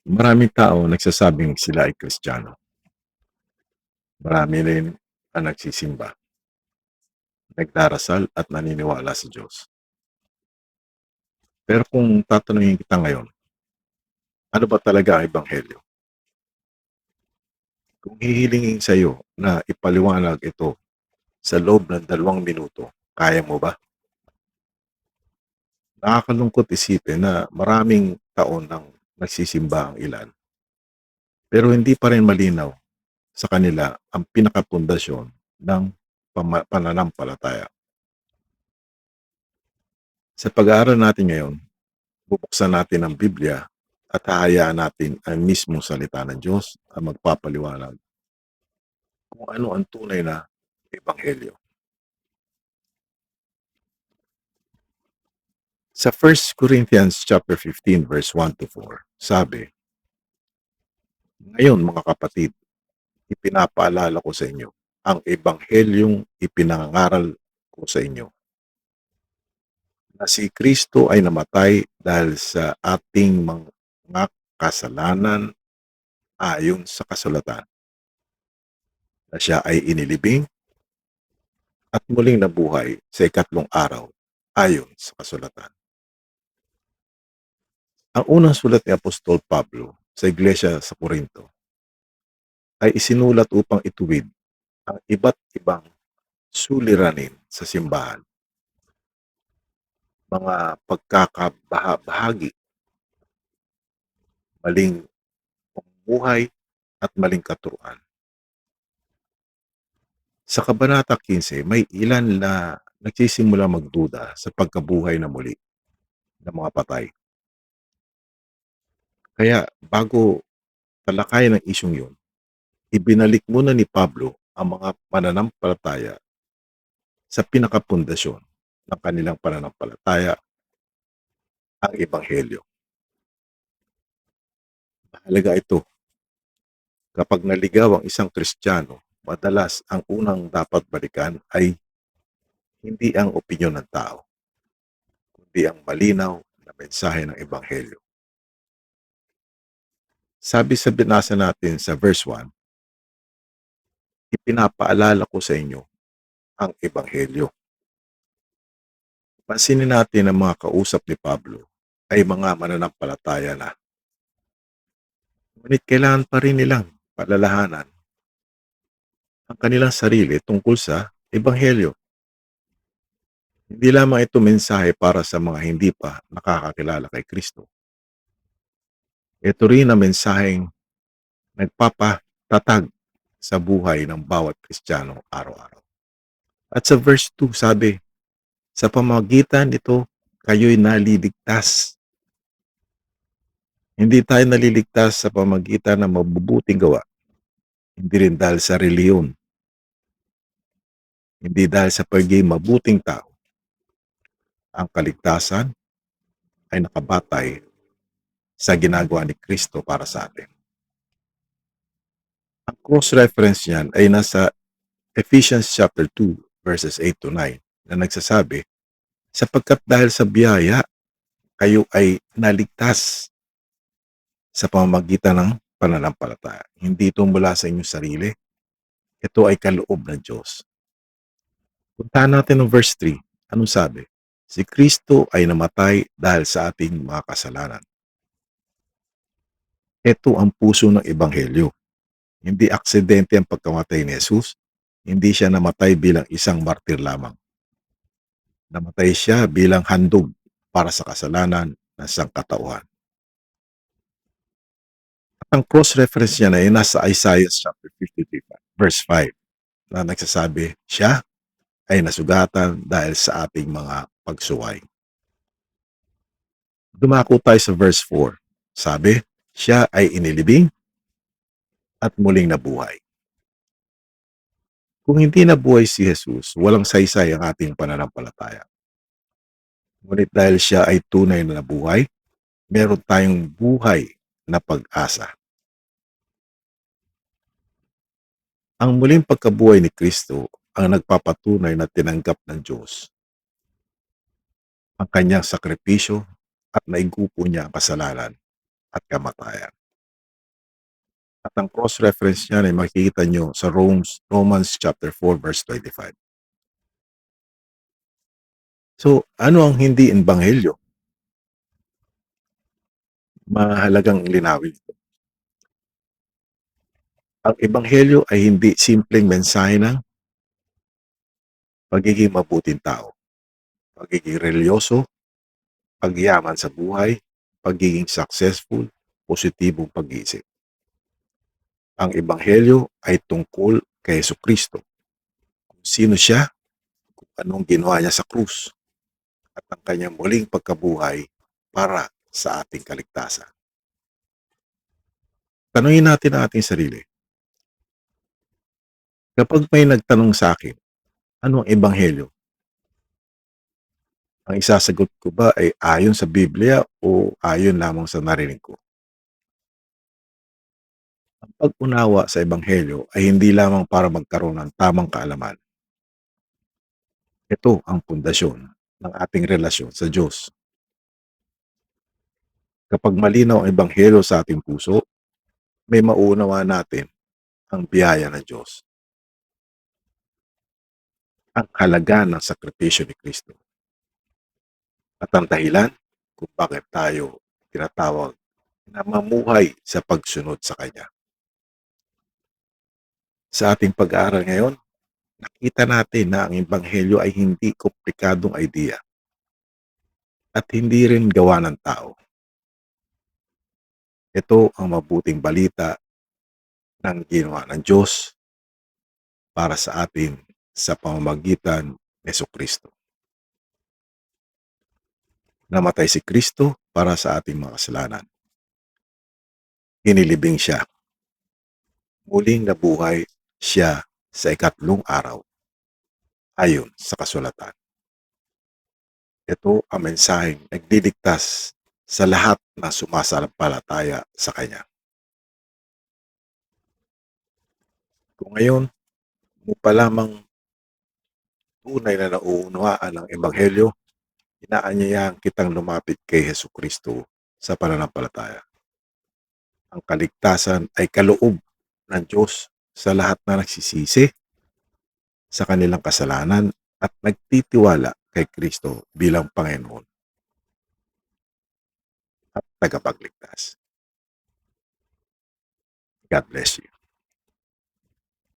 Maraming tao nagsasabing sila ay Kristiyano. Marami rin ang nagsisimba, nagdarasal at naniniwala sa Diyos. Pero kung tatanungin kita ngayon, ano ba talaga ang Ebanghelyo? Kung hihilingin sa iyo na ipaliwanag ito sa loob ng 2 minuto, kaya mo ba? Nakakalungkot isipin na maraming taon nang nagsisimba ang ilan, pero hindi pa rin malinaw sa kanila ang pinakapundasyon ng pananampalataya. Sa pag-aaral natin ngayon, bubuksan natin ang Biblia at hahayaan natin ang mismong salita ng Diyos ang magpapaliwanag kung ano ang tunay na Ebanghelyo. Sa 1 Corinthians chapter 15 verse 1 to 4, sabi, "Ngayon mga kapatid, ipinapaalala ko sa inyo ang Ebanghelyong ipinangaral ko sa inyo, na si Kristo ay namatay dahil sa ating mga kasalanan ayon sa kasulatan, na siya ay inilibing at muling nabuhay sa ikatlong araw ayon sa kasulatan." Ang unang sulat ni Apostol Pablo sa Iglesia sa Corinto ay isinulat upang ituwid ang iba't ibang suliranin sa simbahan, mga pagkakabahagi, maling pamumuhay at maling katuruan. Sa Kabanata 15, may ilan na nagsisimula magduda sa pagkabuhay na muli ng mga patay. Kaya bago talakayin ang isyong yun, ibinalik muna ni Pablo ang mga mananampalataya sa pinakapundasyon ng kanilang pananampalataya, ang Ebanghelyo. Mahalaga ito. Kapag naligaw ang isang Kristiyano, madalas ang unang dapat balikan ay hindi ang opinyon ng tao, kundi ang malinaw na mensahe ng Ebanghelyo. Sabi sa binasa natin sa verse 1, "Ipinapaalala ko sa inyo ang Ebanghelyo." Pansinin natin ang mga kausap ni Pablo ay mga mananampalataya na. Ngunit kailangan pa rin nilang palalahanan ang kanilang sarili tungkol sa Ebanghelyo. Hindi lamang ito mensahe para sa mga hindi pa nakakakilala kay Kristo. Ito rin ang mensaheng nagpapatatag sa buhay ng bawat Kristiyano araw-araw. At sa verse 2 sabi, "Sa pamamagitan nito, kayo'y naliligtas." Hindi tayo naliligtas sa pamamagitan ng mabubuting gawa. Hindi rin dahil sa reliyon. Hindi dahil sa pagiging mabuting tao. Ang kaligtasan ay nakabatay sa ginagawa ni Kristo para sa atin. Ang cross-reference niyan ay nasa Ephesians chapter 2 verses 8 to 9 na nagsasabi, "Sapagkat dahil sa biyaya, kayo ay naligtas sa pamamagitan ng pananampalataya. Hindi ito mula sa inyong sarili. Ito ay kaloob ng Diyos." Puntahan natin ang verse 3. Anong sabi? Si Kristo ay namatay dahil sa ating mga kasalanan. Ito ang puso ng Ebanghelyo. Hindi aksidente ang pagkamatay ni Jesus. Hindi siya namatay bilang isang martir lamang. Namatay siya bilang handog para sa kasalanan ng sangkatauhan. At ang cross-reference niya na yun nasa Isaiah chapter 53 verse 5 na nagsasabi, siya ay nasugatan dahil sa ating mga pagsuway. Dumako tayo sa verse 4. Sabi, siya ay inilibing at muling nabuhay. Kung hindi nabuhay si Jesus, walang saysay ang ating pananampalataya. Ngunit dahil siya ay tunay na nabuhay, meron tayong buhay na pag-asa. Ang muling pagkabuhay ni Kristo ang nagpapatunay na tinanggap ng Diyos ang kanyang sakripisyo at naigupo niya ang kasalanan at kamatayan. At ang cross-reference niyan ay makikita nyo sa Romans chapter 4 verse 25. So, ano ang hindi ebanghelyo? Mahalagang linawin ito. Ang ebanghelyo ay hindi simpleng mensahe ng pagiging mabuting tao, pagiging religyoso, pagyaman sa buhay, pagiging successful, positibong pag-iisip. Ang ebanghelyo ay tungkol kay Jesucristo. Kung sino siya, kung anong ginawa niya sa krus, at ang kanyang muling pagkabuhay para sa ating kaligtasan. Tanungin natin ang ating sarili. Kapag may nagtanong sa akin, ano ang ebanghelyo? Ang isasagot ko ba ay ayon sa Biblia o ayon lamang sa narinig ko? Ang pag-unawa sa ebanghelyo ay hindi lamang para magkaroon ng tamang kaalaman. Ito ang pundasyon ng ating relasyon sa Diyos. Kapag malinaw ang ebanghelyo sa ating puso, may mauunawa natin ang biyaya ng Diyos. Ang halaga ng sakripisyo ni Kristo. At ang dahilan kung bakit tayo tinatawag na mamuhay sa pagsunod sa Kanya. Sa ating pag-aaral ngayon, nakita natin na ang ebanghelyo ay hindi komplikadong idea at hindi rin gawa ng tao. Ito ang mabuting balita ng ginawa ng Diyos para sa atin sa pamamagitan ni Jesucristo. Namatay si Kristo para sa ating mga kasalanan. Inilibing siya. Muling nabuhay siya sa ikatlong araw ayon sa kasulatan. Ito ang mensaheng nagdidigtas sa lahat na sumasampalataya sa Kanya. Kung ngayon mo pa lamang tunay na nauunawaan ng Ebanghelyo, inaanyayahan kitang lumapit kay Jesucristo sa pananampalataya. Ang kaligtasan ay kaloob ng Diyos sa lahat na nagsisisi sa kanilang kasalanan at nagtitiwala kay Kristo bilang Panginoon at tagapagligtas. God bless you.